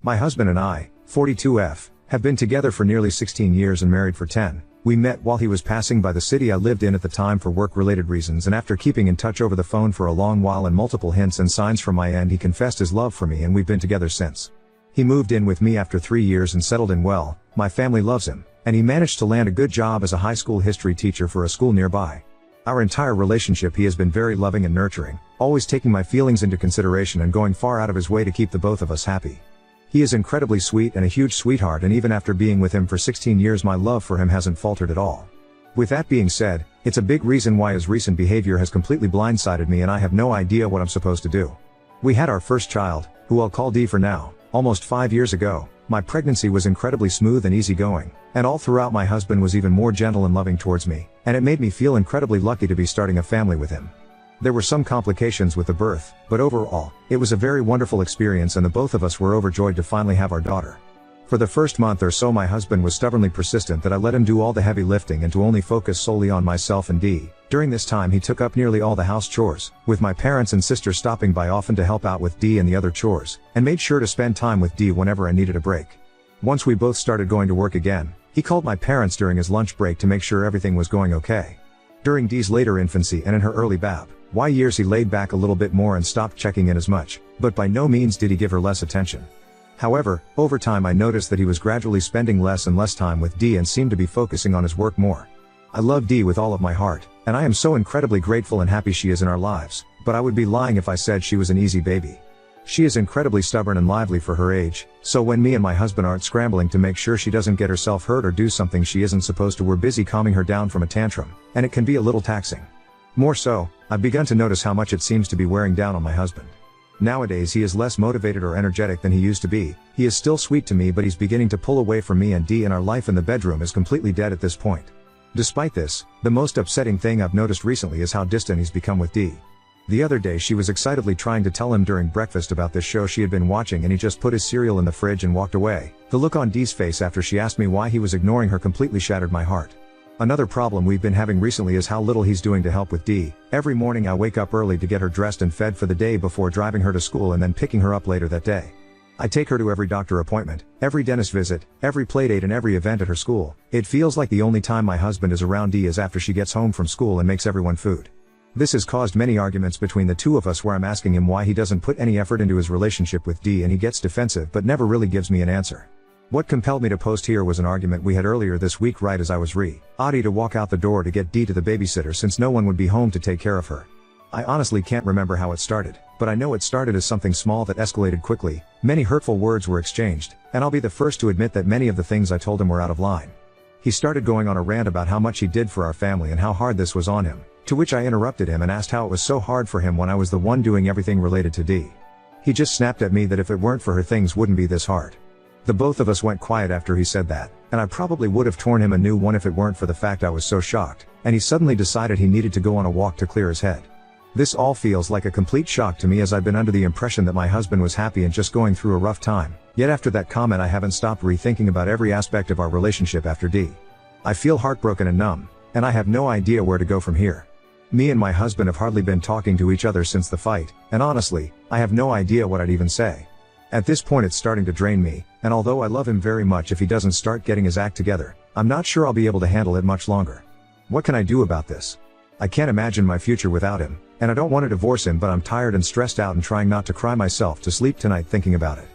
My husband and I, 42F, have been together for nearly 16 years and married for 10. We met while he was passing by the city I lived in at the time for work-related reasons, and after keeping in touch over the phone for a long while and multiple hints and signs from my end, he confessed his love for me, and we've been together since. He moved in with me after 3 years and settled in well. My family loves him, and he managed to land a good job as a high school history teacher for a school nearby. Our entire relationship, he has been very loving and nurturing, always taking my feelings into consideration and going far out of his way to keep the both of us happy. He is incredibly sweet and a huge sweetheart, and even after being with him for 16 years, my love for him hasn't faltered at all. With that being said, it's a big reason why his recent behavior has completely blindsided me, and I have no idea what I'm supposed to do. We had our first child, who I'll call D for now, almost 5 years ago. My pregnancy was incredibly smooth and easygoing, and all throughout my husband was even more gentle and loving towards me, and it made me feel incredibly lucky to be starting a family with him. There were some complications with the birth, but overall, it was a very wonderful experience, and the both of us were overjoyed to finally have our daughter. For the first month or so, my husband was stubbornly persistent that I let him do all the heavy lifting and to only focus solely on myself and Dee. During this time, he took up nearly all the house chores, with my parents and sister stopping by often to help out with Dee and the other chores, and made sure to spend time with Dee whenever I needed a break. Once we both started going to work again, he called my parents during his lunch break to make sure everything was going okay. During Dee's later infancy and in her early years, he laid back a little bit more and stopped checking in as much, but by no means did he give her less attention. However, over time I noticed that he was gradually spending less and less time with Dee and seemed to be focusing on his work more. I love Dee with all of my heart, and I am so incredibly grateful and happy she is in our lives, but I would be lying if I said she was an easy baby. She is incredibly stubborn and lively for her age, so when me and my husband aren't scrambling to make sure she doesn't get herself hurt or do something she isn't supposed to, we're busy calming her down from a tantrum, and it can be a little taxing. More so, I've begun to notice how much it seems to be wearing down on my husband. Nowadays he is less motivated or energetic than he used to be. He is still sweet to me, but he's beginning to pull away from me and Dee, and our life in the bedroom is completely dead at this point. Despite this, the most upsetting thing I've noticed recently is how distant he's become with Dee. The other day she was excitedly trying to tell him during breakfast about this show she had been watching, and he just put his cereal in the fridge and walked away. The look on Dee's face after she asked me why he was ignoring her completely shattered my heart. Another problem we've been having recently is how little he's doing to help with Dee. Every morning I wake up early to get her dressed and fed for the day before driving her to school and then picking her up later that day. I take her to every doctor appointment, every dentist visit, every playdate and every event at her school. It feels like the only time my husband is around Dee is after she gets home from school and makes everyone food. This has caused many arguments between the two of us, where I'm asking him why he doesn't put any effort into his relationship with Dee, and he gets defensive but never really gives me an answer. What compelled me to post here was an argument we had earlier this week right as I was ready to walk out the door to get Dee to the babysitter, since no one would be home to take care of her. I honestly can't remember how it started, but I know it started as something small that escalated quickly. Many hurtful words were exchanged, and I'll be the first to admit that many of the things I told him were out of line. He started going on a rant about how much he did for our family and how hard this was on him, to which I interrupted him and asked how it was so hard for him when I was the one doing everything related to Dee. He just snapped at me that if it weren't for her, things wouldn't be this hard. The both of us went quiet after he said that, and I probably would have torn him a new one if it weren't for the fact I was so shocked, and he suddenly decided he needed to go on a walk to clear his head. This all feels like a complete shock to me, as I've been under the impression that my husband was happy and just going through a rough time, yet after that comment I haven't stopped rethinking about every aspect of our relationship after Dee. I feel heartbroken and numb, and I have no idea where to go from here. Me and my husband have hardly been talking to each other since the fight, and honestly, I have no idea what I'd even say. At this point it's starting to drain me, and although I love him very much, if he doesn't start getting his act together, I'm not sure I'll be able to handle it much longer. What can I do about this? I can't imagine my future without him, and I don't want to divorce him, but I'm tired and stressed out and trying not to cry myself to sleep tonight thinking about it.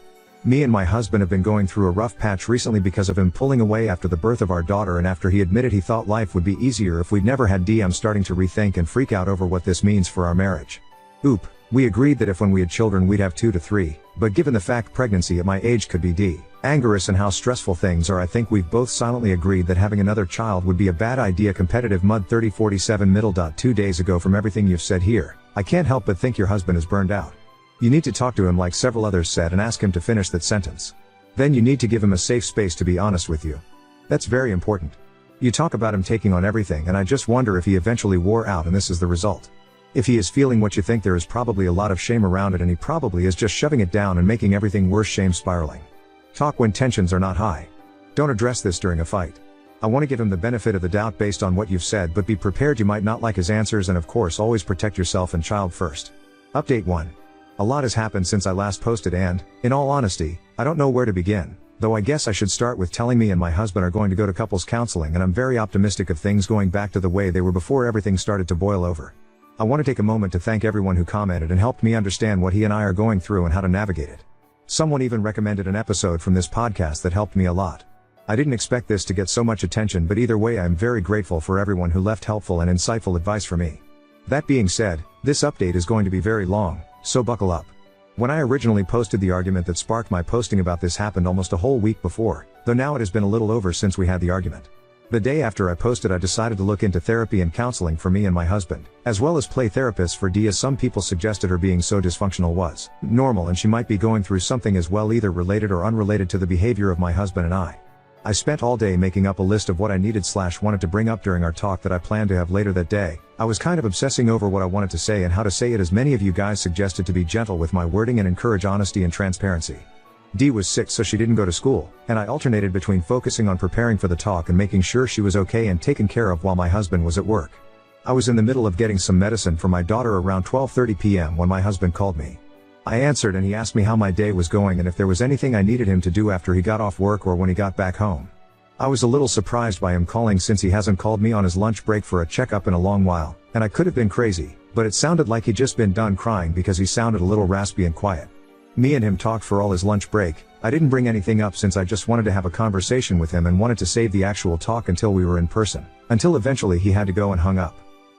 Me and my husband have been going through a rough patch recently because of him pulling away after the birth of our daughter, and after he admitted he thought life would be easier if we'd never had Dee, I'm starting to rethink and freak out over what this means for our marriage. We agreed that if when we had children we'd have 2 to 3, but given the fact pregnancy at my age could be dangerous and how stressful things are, I think we've both silently agreed that having another child would be a bad idea. Competitive Mud 3047 middle. 2 days ago, from everything you've said here, I can't help but think your husband is burned out. You need to talk to him like several others said and ask him to finish that sentence. Then you need to give him a safe space to be honest with you. That's very important. You talk about him taking on everything, and I just wonder if he eventually wore out and this is the result. If he is feeling what you think, there is probably a lot of shame around it, and he probably is just shoving it down and making everything worse, shame spiraling. Talk when tensions are not high. Don't address this during a fight. I want to give him the benefit of the doubt based on what you've said, but be prepared you might not like his answers, and of course always protect yourself and child first. Update 1. A lot has happened since I last posted and, in all honesty, I don't know where to begin, though I guess I should start with telling me and my husband are going to go to couples counseling, and I'm very optimistic of things going back to the way they were before everything started to boil over. I want to take a moment to thank everyone who commented and helped me understand what he and I are going through and how to navigate it. Someone even recommended an episode from this podcast that helped me a lot. I didn't expect this to get so much attention, but either way I'm very grateful for everyone who left helpful and insightful advice for me. That being said, this update is going to be very long, so buckle up. When I originally posted, the argument that sparked my posting about this happened almost a whole week before, though now it has been a little over since we had the argument. The day after I posted, I decided to look into therapy and counseling for me and my husband, as well as play therapist for Dee, as some people suggested her being so dysfunctional was normal and she might be going through something as well, either related or unrelated to the behavior of my husband and I. I spent all day making up a list of what I needed/wanted to bring up during our talk that I planned to have later that day. I was kind of obsessing over what I wanted to say and how to say it, as many of you guys suggested to be gentle with my wording and encourage honesty and transparency. Dee was sick, so she didn't go to school, and I alternated between focusing on preparing for the talk and making sure she was okay and taken care of while my husband was at work. I was in the middle of getting some medicine for my daughter around 12:30 p.m. when my husband called me. I answered and he asked me how my day was going and if there was anything I needed him to do after he got off work or when he got back home. I was a little surprised by him calling, since he hasn't called me on his lunch break for a checkup in a long while, and I could have been crazy, but it sounded like he'd just been done crying because he sounded a little raspy and quiet. Me and him talked for all his lunch break. I didn't bring anything up since I just wanted to have a conversation with him and wanted to save the actual talk until we were in person, until eventually he had to go and hung up.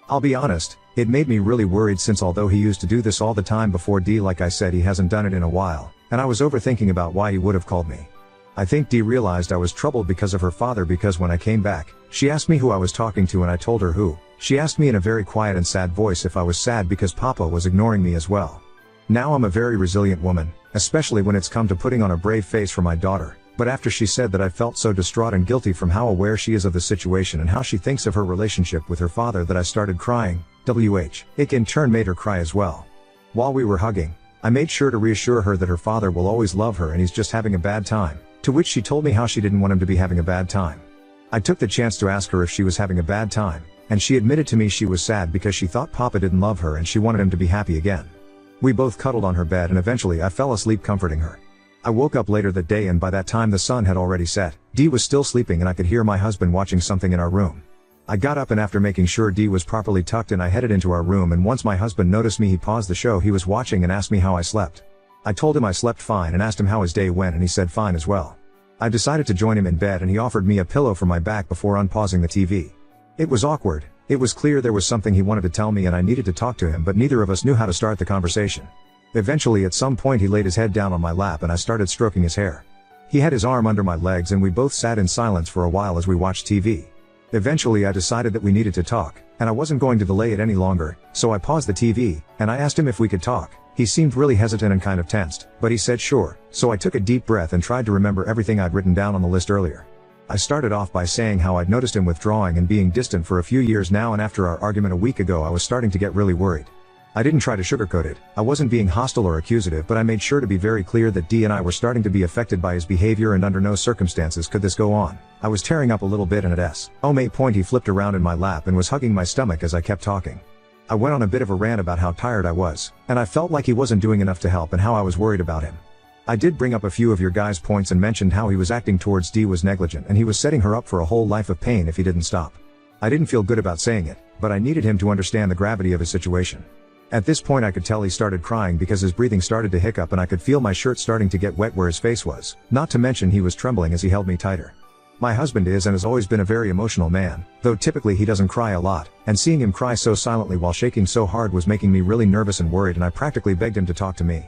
I'll be honest, it made me really worried, since although he used to do this all the time before Dee, like I said, he hasn't done it in a while, and I was overthinking about why he would have called me. I think Dee realized I was troubled because of her father, because when I came back, she asked me who I was talking to and I told her who. She asked me in a very quiet and sad voice if I was sad because Papa was ignoring me as well. Now I'm a very resilient woman, especially when it's come to putting on a brave face for my daughter, but after she said that, I felt so distraught and guilty from how aware she is of the situation and how she thinks of her relationship with her father that I started crying. It in turn made her cry as well. While we were hugging, I made sure to reassure her that her father will always love her and he's just having a bad time, to which she told me how she didn't want him to be having a bad time. I took the chance to ask her if she was having a bad time, and she admitted to me she was sad because she thought Papa didn't love her and she wanted him to be happy again. We both cuddled on her bed and eventually I fell asleep comforting her. I woke up later that day and by that time the sun had already set. Dee was still sleeping and I could hear my husband watching something in our room. I got up and after making sure Dee was properly tucked in, I headed into our room, and once my husband noticed me, he paused the show he was watching and asked me how I slept. I told him I slept fine and asked him how his day went, and he said fine as well. I decided to join him in bed and he offered me a pillow for my back before unpausing the TV. It was awkward. It was clear there was something he wanted to tell me and I needed to talk to him, but neither of us knew how to start the conversation. Eventually at some point he laid his head down on my lap and I started stroking his hair. He had his arm under my legs and we both sat in silence for a while as we watched TV. Eventually I decided that we needed to talk, and I wasn't going to delay it any longer, so I paused the TV, and I asked him if we could talk. He seemed really hesitant and kind of tensed, but he said sure, so I took a deep breath and tried to remember everything I'd written down on the list earlier. I started off by saying how I'd noticed him withdrawing and being distant for a few years now, and after our argument a week ago I was starting to get really worried. I didn't try to sugarcoat it. I wasn't being hostile or accusative, but I made sure to be very clear that Dee and I were starting to be affected by his behavior and under no circumstances could this go on. I was tearing up a little bit, and at point he flipped around in my lap and was hugging my stomach as I kept talking. I went on a bit of a rant about how tired I was, and I felt like he wasn't doing enough to help and how I was worried about him. I did bring up a few of your guys' points and mentioned how he was acting towards Dee was negligent and he was setting her up for a whole life of pain if he didn't stop. I didn't feel good about saying it, but I needed him to understand the gravity of his situation. At this point I could tell he started crying because his breathing started to hiccup and I could feel my shirt starting to get wet where his face was, not to mention he was trembling as he held me tighter. My husband is and has always been a very emotional man, though typically he doesn't cry a lot, and seeing him cry so silently while shaking so hard was making me really nervous and worried, and I practically begged him to talk to me.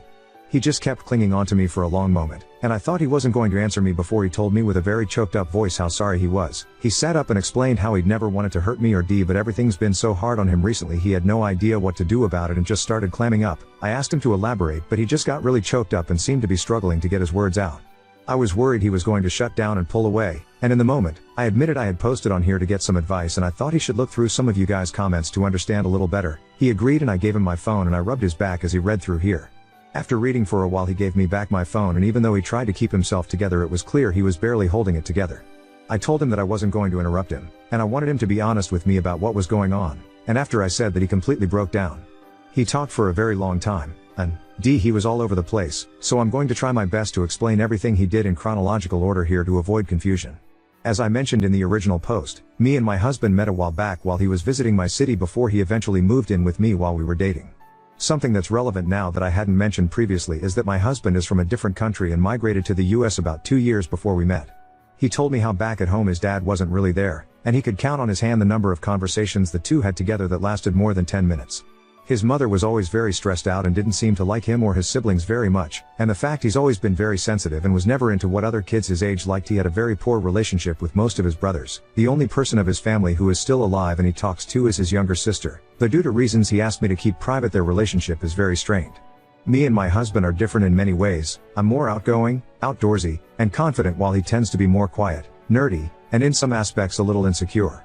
He just kept clinging on to me for a long moment, and I thought he wasn't going to answer me before he told me with a very choked up voice how sorry he was. He sat up and explained how he'd never wanted to hurt me or Dee, but everything's been so hard on him recently he had no idea what to do about it and just started clamming up. I asked him to elaborate, but he just got really choked up and seemed to be struggling to get his words out. I was worried he was going to shut down and pull away, and in the moment, I admitted I had posted on here to get some advice and I thought he should look through some of you guys' comments to understand a little better. He agreed and I gave him my phone and I rubbed his back as he read through here. After reading for a while he gave me back my phone, and even though he tried to keep himself together it was clear he was barely holding it together. I told him that I wasn't going to interrupt him, and I wanted him to be honest with me about what was going on, and after I said that he completely broke down. He talked for a very long time, And D, he was all over the place, so I'm going to try my best to explain everything he did in chronological order here to avoid confusion. As I mentioned in the original post, me and my husband met a while back while he was visiting my city before he eventually moved in with me while we were dating. Something that's relevant now that I hadn't mentioned previously is that my husband is from a different country and migrated to the US about 2 years before we met. He told me how back at home his dad wasn't really there, and he could count on his hand the number of conversations the two had together that lasted more than 10 minutes. His mother was always very stressed out and didn't seem to like him or his siblings very much, and the fact he's always been very sensitive and was never into what other kids his age liked. He had a very poor relationship with most of his brothers. The only person of his family who is still alive and he talks to is his younger sister, though due to reasons he asked me to keep private their relationship is very strained. Me and my husband are different in many ways. I'm more outgoing, outdoorsy, and confident while he tends to be more quiet, nerdy, and in some aspects a little insecure.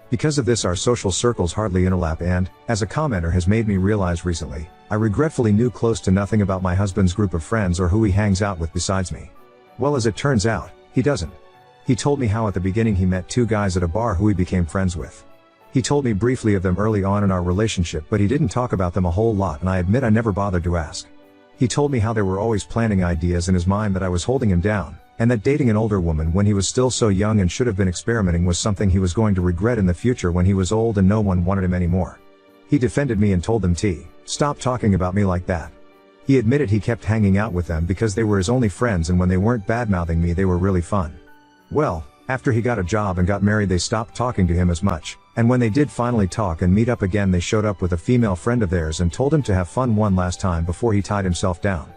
Because of this our social circles hardly interlap and, as a commenter has made me realize recently, I regretfully knew close to nothing about my husband's group of friends or who he hangs out with besides me. Well, as it turns out, he doesn't. He told me how at the beginning he met 2 guys at a bar who he became friends with. He told me briefly of them early on in our relationship, but he didn't talk about them a whole lot, and I admit I never bothered to ask. He told me how they were always planting ideas in his mind that I was holding him down, and that dating an older woman when he was still so young and should have been experimenting was something he was going to regret in the future when he was old and no one wanted him anymore. He defended me and told them to stop talking about me like that. He admitted he kept hanging out with them because they were his only friends, and when they weren't bad-mouthing me they were really fun. Well, after he got a job and got married they stopped talking to him as much, and when they did finally talk and meet up again they showed up with a female friend of theirs and told him to have fun one last time before he tied himself down.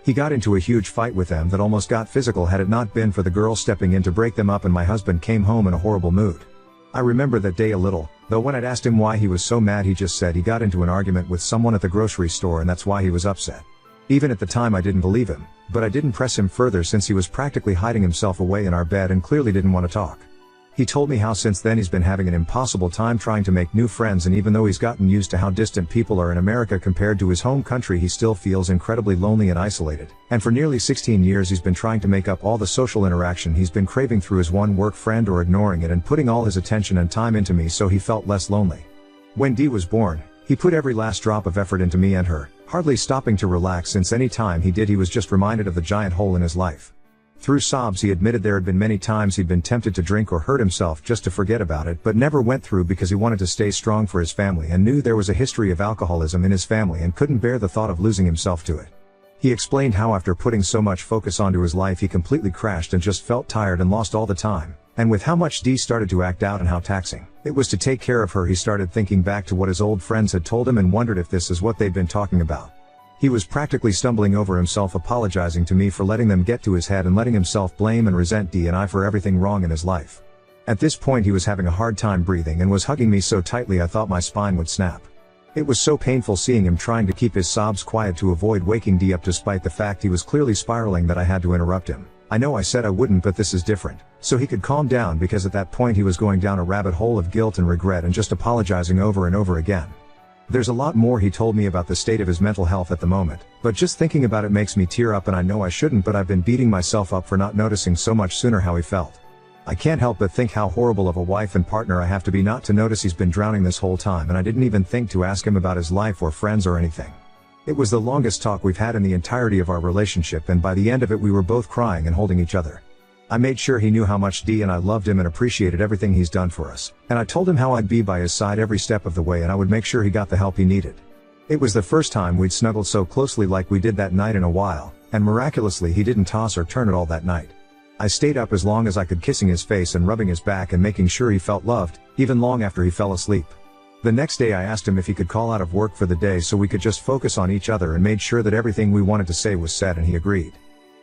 He got into a huge fight with them that almost got physical had it not been for the girl stepping in to break them up, and my husband came home in a horrible mood. I remember that day a little, though when I'd asked him why he was so mad he just said he got into an argument with someone at the grocery store and that's why he was upset. Even at the time I didn't believe him, but I didn't press him further since he was practically hiding himself away in our bed and clearly didn't want to talk. He told me how since then he's been having an impossible time trying to make new friends, and even though he's gotten used to how distant people are in America compared to his home country he still feels incredibly lonely and isolated, and for nearly 16 years he's been trying to make up all the social interaction he's been craving through his one work friend or ignoring it and putting all his attention and time into me so he felt less lonely. When Dee was born, he put every last drop of effort into me and her, hardly stopping to relax since any time he did he was just reminded of the giant hole in his life. Through sobs he admitted there had been many times he'd been tempted to drink or hurt himself just to forget about it, but never went through because he wanted to stay strong for his family and knew there was a history of alcoholism in his family and couldn't bear the thought of losing himself to it. He explained how after putting so much focus onto his life he completely crashed and just felt tired and lost all the time, and with how much Dee started to act out and how taxing it was to take care of her he started thinking back to what his old friends had told him and wondered if this is what they'd been talking about. He was practically stumbling over himself, apologizing to me for letting them get to his head and letting himself blame and resent Dee and I for everything wrong in his life. At this point he was having a hard time breathing and was hugging me so tightly I thought my spine would snap. It was so painful seeing him trying to keep his sobs quiet to avoid waking Dee up despite the fact he was clearly spiraling that I had to interrupt him. I know I said I wouldn't, but this is different, so he could calm down because at that point he was going down a rabbit hole of guilt and regret and just apologizing over and over again. There's a lot more he told me about the state of his mental health at the moment, but just thinking about it makes me tear up, and I know I shouldn't, but I've been beating myself up for not noticing so much sooner how he felt. I can't help but think how horrible of a wife and partner I have to be not to notice he's been drowning this whole time, and I didn't even think to ask him about his life or friends or anything. It was the longest talk we've had in the entirety of our relationship, and by the end of it we were both crying and holding each other. I made sure he knew how much Dee and I loved him and appreciated everything he's done for us, and I told him how I'd be by his side every step of the way and I would make sure he got the help he needed. It was the first time we'd snuggled so closely like we did that night in a while, and miraculously he didn't toss or turn at all that night. I stayed up as long as I could, kissing his face and rubbing his back and making sure he felt loved, even long after he fell asleep. The next day I asked him if he could call out of work for the day so we could just focus on each other, and made sure that everything we wanted to say was said, and he agreed.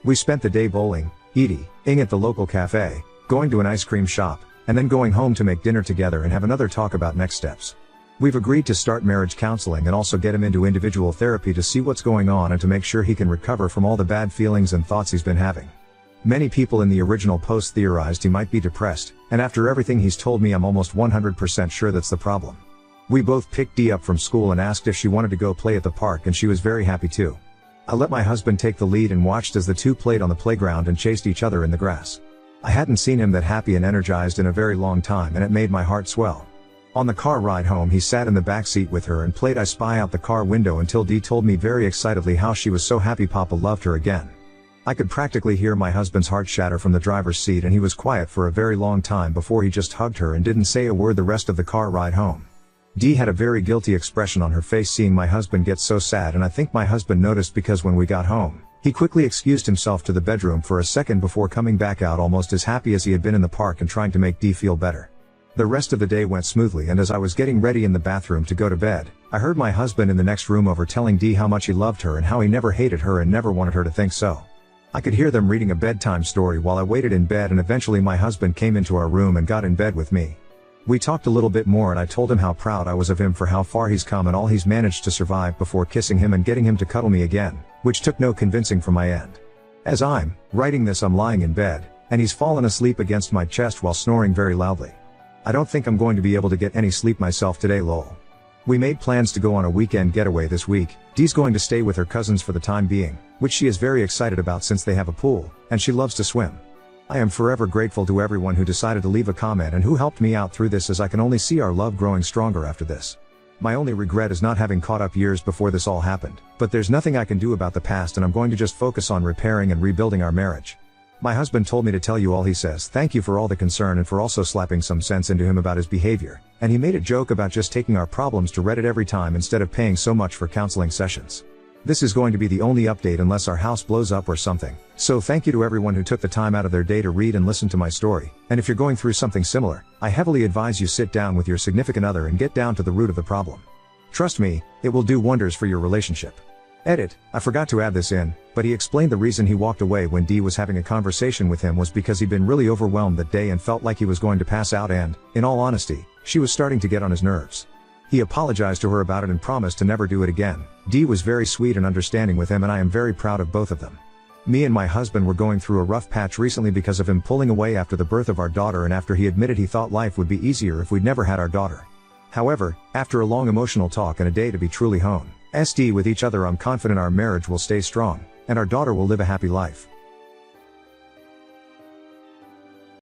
We spent the day bowling, eating at the local cafe, going to an ice cream shop, and then going home to make dinner together and have another talk about next steps. We've agreed to start marriage counseling and also get him into individual therapy to see what's going on and to make sure he can recover from all the bad feelings and thoughts he's been having. Many people in the original post theorized he might be depressed, and after everything he's told me I'm almost 100% sure that's the problem. We both picked Dee up from school and asked if she wanted to go play at the park, and she was very happy to. I let my husband take the lead and watched as the two played on the playground and chased each other in the grass. I hadn't seen him that happy and energized in a very long time, and it made my heart swell. On the car ride home he sat in the back seat with her and played I Spy out the car window until Dee told me very excitedly how she was so happy Papa loved her again. I could practically hear my husband's heart shatter from the driver's seat, and he was quiet for a very long time before he just hugged her and didn't say a word the rest of the car ride home. Dee had a very guilty expression on her face seeing my husband get so sad, and I think my husband noticed because when we got home, he quickly excused himself to the bedroom for a second before coming back out almost as happy as he had been in the park and trying to make Dee feel better. The rest of the day went smoothly, and as I was getting ready in the bathroom to go to bed, I heard my husband in the next room over telling Dee how much he loved her and how he never hated her and never wanted her to think so. I could hear them reading a bedtime story while I waited in bed, and eventually my husband came into our room and got in bed with me. We talked a little bit more and I told him how proud I was of him for how far he's come and all he's managed to survive before kissing him and getting him to cuddle me again, which took no convincing from my end. As I'm writing this, I'm lying in bed, and he's fallen asleep against my chest while snoring very loudly. I don't think I'm going to be able to get any sleep myself today, lol. We made plans to go on a weekend getaway this week. Dee's going to stay with her cousins for the time being, which she is very excited about since they have a pool, and she loves to swim. I am forever grateful to everyone who decided to leave a comment and who helped me out through this, as I can only see our love growing stronger after this. My only regret is not having caught up years before this all happened, but there's nothing I can do about the past, and I'm going to just focus on repairing and rebuilding our marriage. My husband told me to tell you all. He says thank you for all the concern and for also slapping some sense into him about his behavior, and he made a joke about just taking our problems to Reddit every time instead of paying so much for counseling sessions. This is going to be the only update unless our house blows up or something, so thank you to everyone who took the time out of their day to read and listen to my story, and if you're going through something similar, I heavily advise you sit down with your significant other and get down to the root of the problem. Trust me, it will do wonders for your relationship. Edit, I forgot to add this in, but he explained the reason he walked away when Dee was having a conversation with him was because he'd been really overwhelmed that day and felt like he was going to pass out, and, in all honesty, she was starting to get on his nerves. He apologized to her about it and promised to never do it again. Dee was very sweet and understanding with him, and I am very proud of both of them. Me and my husband were going through a rough patch recently because of him pulling away after the birth of our daughter, and after he admitted he thought life would be easier if we'd never had our daughter. However, after a long emotional talk and a day to be truly home, with each other, I'm confident our marriage will stay strong, and our daughter will live a happy life.